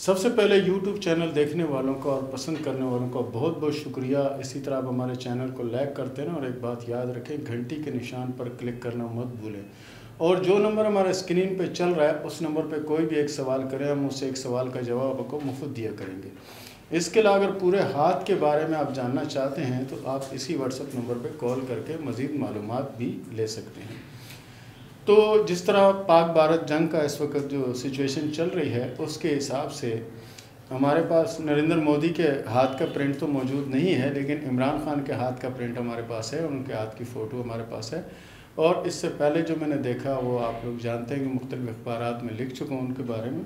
सबसे पहले YouTube channel देखने वालों का और पसंद करने वालों का बहुत बहुत शुक्रिया। इसी तरह आप हमारे चैनल को लाइक करते रहें और एक बात याद रखें, घंटी के निशान पर क्लिक करना मत भूलें। और जो नंबर हमारे स्क्रीन पे चल रहा है उस नंबर पे कोई भी एक सवाल करें, हम उससे एक सवाल का जवाब आपको मुफ्त दिया करेंगे। इसके अलावा अगर पूरे हाथ के बारे में आप जानना चाहते हैं तो आप इसी व्हाट्सएप नंबर पर कॉल करके मज़ीद मालूमात भी ले सकते हैं। तो जिस तरह पाक भारत जंग का इस वक्त जो सिचुएशन चल रही है उसके हिसाब से हमारे पास नरेंद्र मोदी के हाथ का प्रिंट तो मौजूद नहीं है, लेकिन इमरान खान के हाथ का प्रिंट हमारे पास है और उनके हाथ की फ़ोटो हमारे पास है। और इससे पहले जो मैंने देखा वो आप लोग जानते हैं कि मुख्तलिफ अखबारात में लिख चुका हूँ उनके बारे में।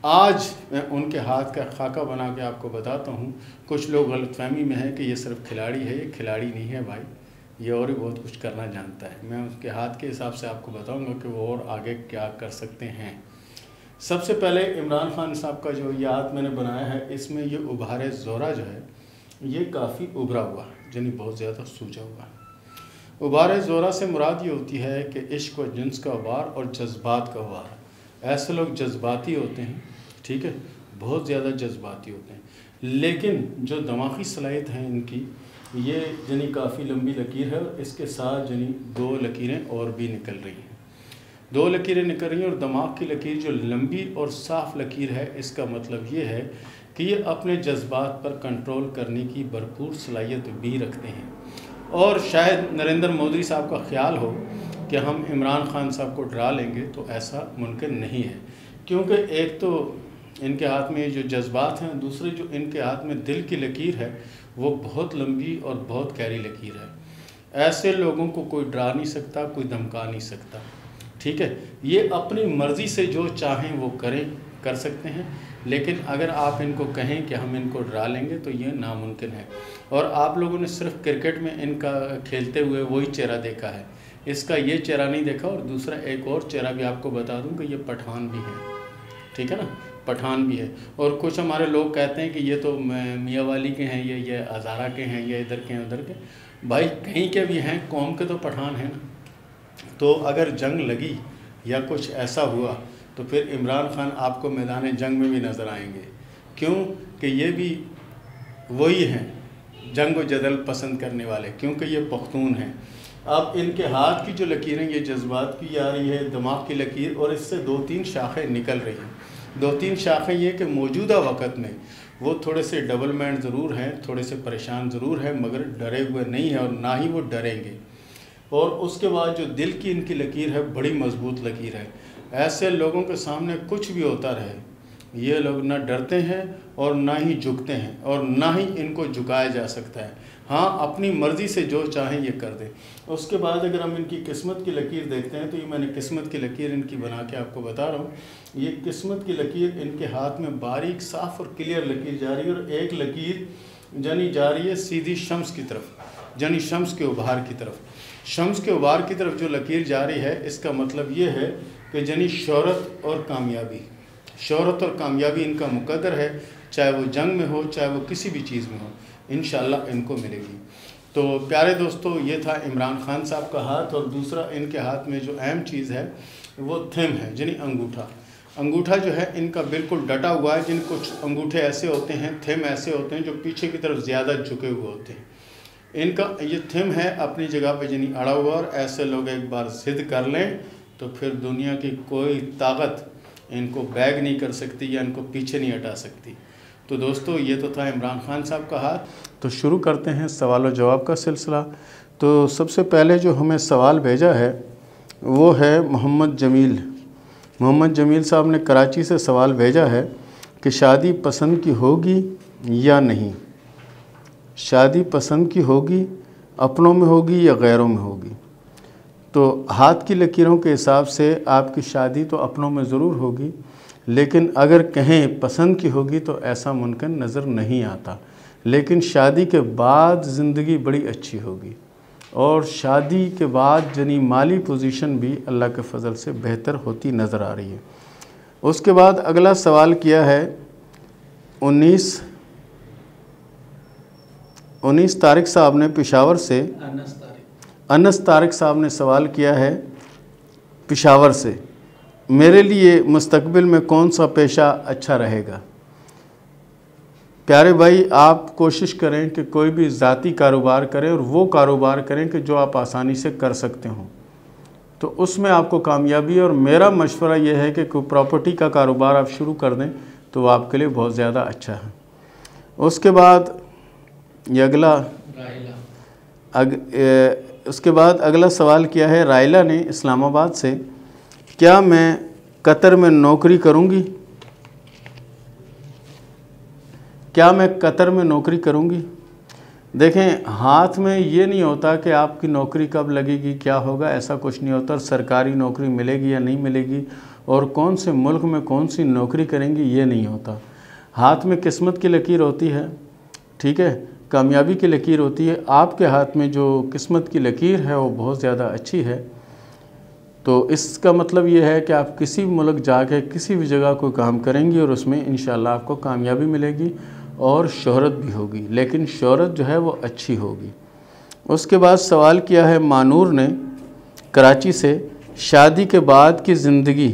आज मैं उनके हाथ का खाका बना के आपको बताता हूँ। कुछ लोग गलतफहमी में हैं कि ये सिर्फ खिलाड़ी है, ये खिलाड़ी नहीं है भाई, ये और भी बहुत कुछ करना जानता है। मैं उसके हाथ के हिसाब से आपको बताऊंगा कि वो और आगे क्या कर सकते हैं। सबसे पहले इमरान खान साहब का जो ये हाथ मैंने बनाया है, इसमें ये उभारे ज़ोरा जो है ये काफ़ी उभरा हुआ है, यानी बहुत ज़्यादा सूजा हुआ है। उभारे ज़ोरा से मुराद ये होती है कि इश्क व जिन्स का वार और जज्बात का वार। ऐसे लोग जज्बाती होते हैं, ठीक है, बहुत ज़्यादा जज्बाती होते हैं, लेकिन जो दिमागी सलाहियत है इनकी, ये जनी काफ़ी लंबी लकीर है और इसके साथ जनी दो लकीरें और भी निकल रही हैं। दो लकीरें निकल रही हैं और दिमाग की लकीर जो लंबी और साफ़ लकीर है, इसका मतलब ये है कि ये अपने जज्बात पर कंट्रोल करने की भरपूर सलाहियत भी रखते हैं। और शायद नरेंद्र मोदी साहब का ख्याल हो कि हम इमरान खान साहब को डरा लेंगे, तो ऐसा मुमकिन नहीं है, क्योंकि एक तो इनके हाथ में जो जज्बात हैं, दूसरे जो इनके हाथ में दिल की लकीर है वो बहुत लंबी और बहुत गहरी लकीर है। ऐसे लोगों को कोई डरा नहीं सकता, कोई धमका नहीं सकता, ठीक है। ये अपनी मर्ज़ी से जो चाहें वो कर सकते हैं, लेकिन अगर आप इनको कहें कि हम इनको डरा लेंगे तो ये नामुमकिन है। और आप लोगों ने सिर्फ क्रिकेट में इनका खेलते हुए वही चेहरा देखा है, इसका ये चेहरा नहीं देखा। और दूसरा एक और चेहरा भी आपको बता दूं कि ये पठान भी है, ठीक है ना, पठान भी है। और कुछ हमारे लोग कहते हैं कि ये तो मियाँ वाली के हैं, ये हज़ारा के हैं, ये इधर के हैं उधर के। भाई कहीं के भी हैं, कौम के तो पठान हैं ना। तो अगर जंग लगी या कुछ ऐसा हुआ तो फिर इमरान खान आपको मैदान जंग में भी नज़र आएंगे, क्यों कि ये भी वही हैं जंग व जदल पसंद करने वाले, क्योंकि ये पख्तून हैं। अब इनके हाथ की जो लकीरें ये जज्बात की आ रही है, दिमाग की लकीर, और इससे दो तीन शाखें निकल रही हैं। दो तीन शाखें ये कि मौजूदा वक़्त में वो थोड़े से डेवलपमेंट ज़रूर हैं, थोड़े से परेशान ज़रूर हैं, मगर डरे हुए नहीं हैं और ना ही वो डरेंगे। और उसके बाद जो दिल की इनकी लकीर है बड़ी मजबूत लकीर है। ऐसे लोगों के सामने कुछ भी होता रहे, ये लोग ना डरते हैं और ना ही झुकते हैं और ना ही इनको झुकाया जा सकता है। हाँ, अपनी मर्ज़ी से जो चाहें ये कर दें। उसके बाद अगर हम इनकी किस्मत की लकीर देखते हैं तो ये मैंने किस्मत की लकीर इनकी बना के आपको बता रहा हूँ। ये किस्मत की लकीर इनके हाथ में बारीक साफ़ और क्लियर लकीर जा रही है, और एक लकीर जनी जा रही है सीधी शम्स की तरफ, यानी शम्स के उभार की तरफ। शम्स के उभार की तरफ जो लकीर जा रही है, इसका मतलब ये है कि जनी शोहरत और कामयाबी इनका मुकद्दर है, चाहे वो जंग में हो, चाहे वो किसी भी चीज़ में हो, इंशाअल्लाह इनको मिलेगी। तो प्यारे दोस्तों, ये था इमरान खान साहब का हाथ। और दूसरा इनके हाथ में जो अहम चीज़ है वो थिम है, यानी अंगूठा जो है इनका बिल्कुल डटा हुआ है। जिन कुछ अंगूठे ऐसे होते हैं, थिम ऐसे होते हैं जो पीछे की तरफ ज़्यादा झुके हुए होते हैं। इनका ये थिम है अपनी जगह पे यानी अड़ा हुआ। और ऐसे लोग एक बार ज़िद कर लें तो फिर दुनिया की कोई ताकत इनको बैग नहीं कर सकती या इनको पीछे नहीं हटा सकती। तो दोस्तों, ये तो था इमरान खान साहब का हाथ। तो शुरू करते हैं सवाल और जवाब का सिलसिला। तो सबसे पहले जो हमें सवाल भेजा है वो है मोहम्मद जमील साहब ने कराची से सवाल भेजा है कि शादी पसंद की होगी या नहीं। शादी पसंद की होगी, अपनों में होगी या गैरों में होगी। तो हाथ की लकीरों के हिसाब से आपकी शादी तो अपनों में ज़रूर होगी, लेकिन अगर कहें पसंद की होगी तो ऐसा मुमकिन नज़र नहीं आता। लेकिन शादी के बाद ज़िंदगी बड़ी अच्छी होगी, और शादी के बाद जनी माली पोजीशन भी अल्लाह के फ़ज़ल से बेहतर होती नज़र आ रही है। उसके बाद अगला सवाल किया है 19 तारिक साहब ने पेशावर से, अनस तारिक साहब ने सवाल किया है पेशावर से, मेरे लिए मुस्तकबिल में कौन सा पेशा अच्छा रहेगा। پیارے بھائی آپ کوشش کریں کہ کوئی بھی ذاتی کاروبار کریں اور وہ کاروبار کریں کہ جو آپ آسانی سے کر سکتے ہوں، تو اس میں آپ کو کامیابی ہے۔ اور میرا مشورہ یہ ہے کہ کوئی پراپرٹی کا کاروبار آپ شروع کر دیں تو وہ آپ کے لیے بہت زیادہ اچھا ہے۔ اس کے بعد اگلا سوال کیا ہے رائلہ نے اسلام آباد سے، کیا میں قطر میں نوکری کروں گی؟ دیکھیں، ہاتھ میں یہ نہیں ہوتا کہ آپ کی نوکری کب لگے گی، کیا ہوگا، ایسا کچھ نہیں ہوتا۔ سرکاری نوکری ملے گی یا نہیں ملے گی اور کون سے ملک میں کون سی نوکری کریں گی یہ نہیں ہوتا۔ ہاتھ میں قسمت کی لکیر ہوتی ہے، ٹھیک ہے، کامیابی کی لکیر ہوتی ہے۔ آپ کے ہاتھ میں جو قسمت کی لکیر ہے وہ بہت زیادہ اچھی ہے، تو اس کا مطلب یہ ہے کہ آپ کسی بھی ملک جا کے کسی بھی جگہ کوئی کام کریں گی اور اس میں انشاءاللہ آپ کو کامیابی ملے گی اور شہرت بھی ہوگی، لیکن شہرت جو ہے وہ اچھی ہوگی۔ اس کے بعد سوال کیا ہے مانور نے کراچی سے، شادی کے بعد کی زندگی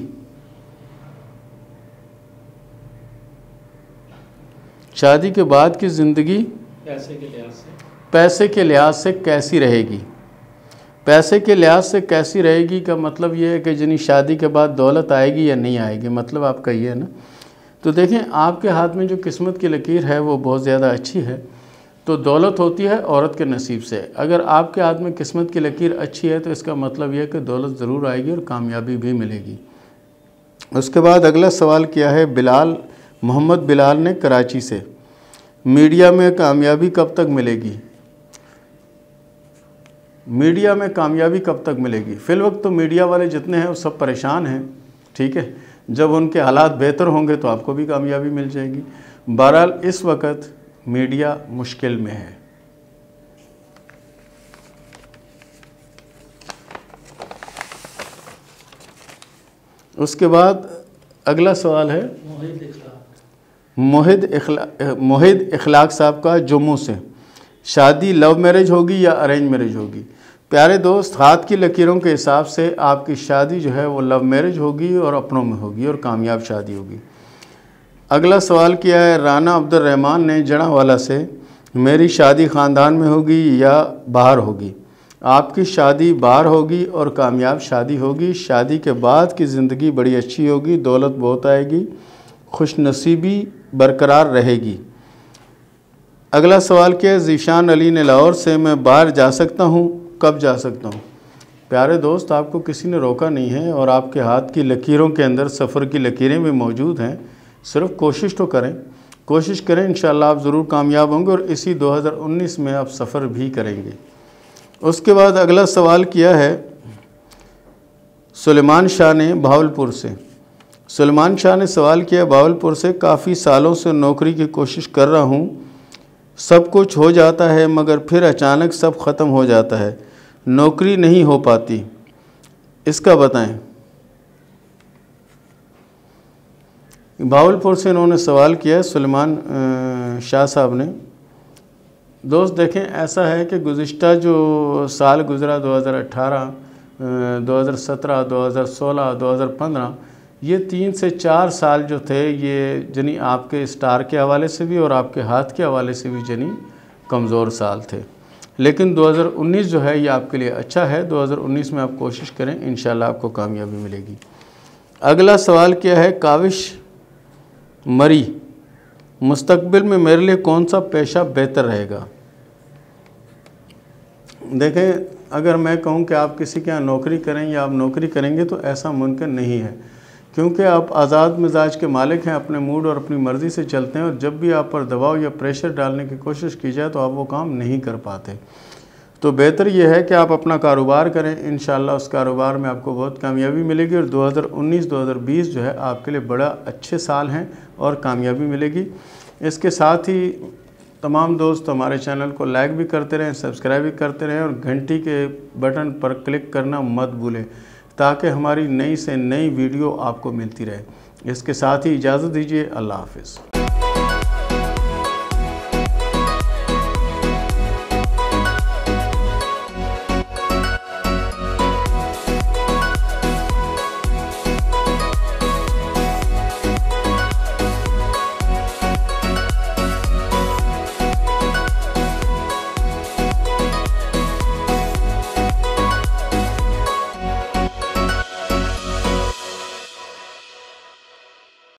پیسے کے لحاظ سے کیسی رہے گی؟ پیسے کے لحاظ سے کیسی رہے گی کا مطلب یہ ہے کہ شادی کے بعد دولت آئے گی یا نہیں آئے گی، مطلب آپ کا یہ ہے نا۔ تو دیکھیں، آپ کے ہاتھ میں جو قسمت کی لکیر ہے وہ بہت زیادہ اچھی ہے، تو دولت ہوتی ہے عورت کے نصیب سے۔ اگر آپ کے ہاتھ میں قسمت کی لکیر اچھی ہے تو اس کا مطلب یہ ہے کہ دولت ضرور آئے گی اور کامیابی بھی ملے گی۔ اس کے بعد اگلا سوال کیا ہے محمد بلال نے کراچی سے، میڈیا میں کامیابی کب تک ملے گی؟ میڈیا میں کامیابی کب تک ملے گی؟ فی الوقت تو میڈیا والے جتنے ہیں وہ سب پریشان ہیں، ٹھیک ہے، جب ان کے حالات بہتر ہوں گے تو آپ کو بھی کامیابی مل جائے گی۔ بہرحال اس وقت میڈیا مشکل میں ہے۔ اس کے بعد اگلا سوال ہے موحد اخلاق صاحب کا جموں سے، شادی لو میرج ہوگی یا ارینج میرج ہوگی؟ پیارے دوست، ہاتھ کی لکیروں کے حساب سے آپ کی شادی جو ہے وہ لو میرج ہوگی اور اپنوں میں ہوگی اور کامیاب شادی ہوگی۔ اگلا سوال کیا ہے رانا عبد الرحمن نے جڑاوالا سے، میری شادی خاندان میں ہوگی یا باہر ہوگی؟ آپ کی شادی باہر ہوگی اور کامیاب شادی ہوگی۔ شادی کے بعد کی زندگی بڑی اچھی ہوگی، دولت بہت آئے گی، خوش نصیبی برقرار رہے گی۔ اگلا سوال کیا ہے ذیشان علی نے لاہور سے، میں باہر جا سکتا ہوں، کب جا سکتا ہوں؟ پیارے دوست، آپ کو کسی نے روکا نہیں ہے اور آپ کے ہاتھ کی لکیروں کے اندر سفر کی لکیریں بھی موجود ہیں، صرف کوشش تو کریں، انشاءاللہ آپ ضرور کامیاب ہوں گے اور اسی 2019 میں آپ سفر بھی کریں گے۔ اس کے بعد اگلا سوال کیا ہے سلیمان شاہ نے بہاولپور سے، سلیمان شاہ نے سوال کیا بہاولپور سے، کافی سالوں سے نوکری کی کوشش کر رہا ہوں، سب کچھ ہو جاتا ہے مگر پھر اچانک سب ختم ہو جاتا ہے، نوکری نہیں ہو پاتی، اس کا بتائیں۔ بہاولپور سے انہوں نے سوال کیا ہے سلیمان شاہ صاحب نے۔ دوست دیکھیں، ایسا ہے کہ گزشتہ جو سال گزرا 2018 2017 2016 2015 یہ 3 سے 4 سال جو تھے یہ آپ کے اسٹار کے حوالے سے بھی اور آپ کے ہاتھ کے حوالے سے بھی کمزور سال تھے، لیکن 2019 جو ہے یہ آپ کے لیے اچھا ہے۔ 2019 میں آپ کوشش کریں، انشاءاللہ آپ کو کامیابی ملے گی۔ اگلا سوال کیا ہے کاوش مری، مستقبل میں میرے لیے کون سا پیشہ بہتر رہے گا؟ دیکھیں، اگر میں کہوں کہ آپ کسی کے یہاں نوکری کریں یا آپ نوکری کریں گے تو ایسا ممکن نہیں ہے، کیونکہ آپ آزاد مزاج کے مالک ہیں، اپنے موڈ اور اپنی مرضی سے چلتے ہیں، اور جب بھی آپ پر دباؤ یا پریشر ڈالنے کی کوشش کی جائے تو آپ وہ کام نہیں کر پاتے۔ تو بہتر یہ ہے کہ آپ اپنا کاروبار کریں، انشاءاللہ اس کاروبار میں آپ کو بہت کامیابی ملے گی، اور 2019 2020 جو ہے آپ کے لیے بڑا اچھے سال ہیں اور کامیابی ملے گی۔ اس کے ساتھ ہی تمام دوست ہمارے چینل کو لائک بھی کرتے رہیں، سبسکرائب بھی کرتے رہیں اور گھنٹی کے بٹن پر کلک کرنا مت بھولیں تاکہ ہماری نئی سے نئی ویڈیو آپ کو ملتی رہے۔ اس کے ساتھ ہی اجازت دیجیے، اللہ حافظ۔